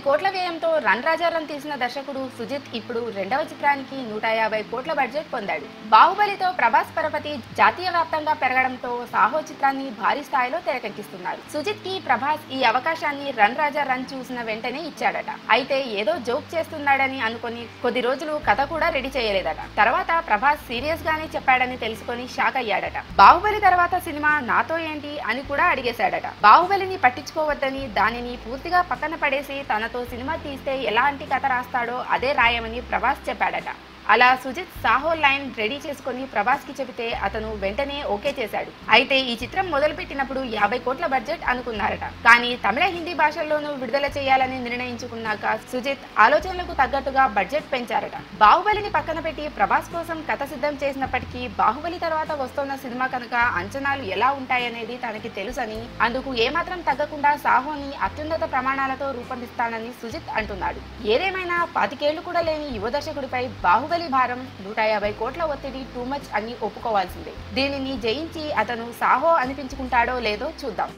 కోట్ల వ్యయంతో రన్ రాజా రన్ తీసిన దర్శకుడు సుజిత్ ఇప్పుడు రెండవ చిత్రానికి 150 కోట్ల బడ్జెట్ పొందాడు. బాహుబలితో ప్రభాస్ పరపతి జాతీయ వ్యాప్తంగా పెరగడంతో సాహో చిత్రాన్ని భారీ స్థాయిలో తెరకెక్కిస్తున్నారు. సుజిత్ కి ప్రభాస్ ఈ అవకాశాన్ని రన్ రాజా రన్ చూసిన వెంటనే ఇచ్చాడట. అయితే ఏదో జోక్ చేస్తున్నాడని అనుకుని కొద్ది రోజులు కథ కూడా రెడీ చేయలేదట. తర్వాత ప్రభాస్ సీరియస్ గానే చెప్పాడని తెలుసుకొని షాక్ అయ్యాడట. బాహుబలి తర్వాత సినిమా నాతో ఏంటి అని కూడా అడిగేశాడట. బాహుబలిని పట్టించుకోవద్దని, దానిని పూర్తిగా పక్కన పడేసి తనతో సినిమా తీస్తే ఎలాంటి కథ రాస్తాడో అదే రాయమని ప్రభాస్ చెప్పాడట. అలా సుజిత్ సాహో లైన్ రెడీ చేసుకుని ప్రభాస్ కి చెబితే అతను వెంటనే ఓకే చేశాడు. అయితే ఈ చిత్రం మొదలుపెట్టినప్పుడు 50 కోట్ల బడ్జెట్ అనుకున్నారట. కానీ తమిళ, హిందీ భాషల్లోనూ విడుదల చేయాలని నిర్ణయించుకున్నాక సుజిత్ ఆలోచనలకు తగ్గట్టుగా బడ్జెట్ పెంచారట. బాహుబలిని పక్కన పెట్టి ప్రభాస్ కోసం కథ సిద్ధం చేసినప్పటికీ బాహుబలి తర్వాత వస్తున్న సినిమా కనుక అంచనాలు ఎలా ఉంటాయనేది తనకి తెలుసని, అందుకు ఏమాత్రం తగ్గకుండా సాహోని అత్యున్నత ప్రమాణాలతో రూపొందిస్తానని సుజిత్ అంటున్నాడు. ఏదేమైనా 25 ఏళ్లు కూడా లేని యువ దర్శకుడిపై బాహుబలి భారం 150 కోట్ల ఒత్తిడి టూ మచ్ అని ఒప్పుకోవాల్సిందే. దీనిని జయించి అతను సాహో అనిపించుకుంటాడో లేదో చూద్దాం.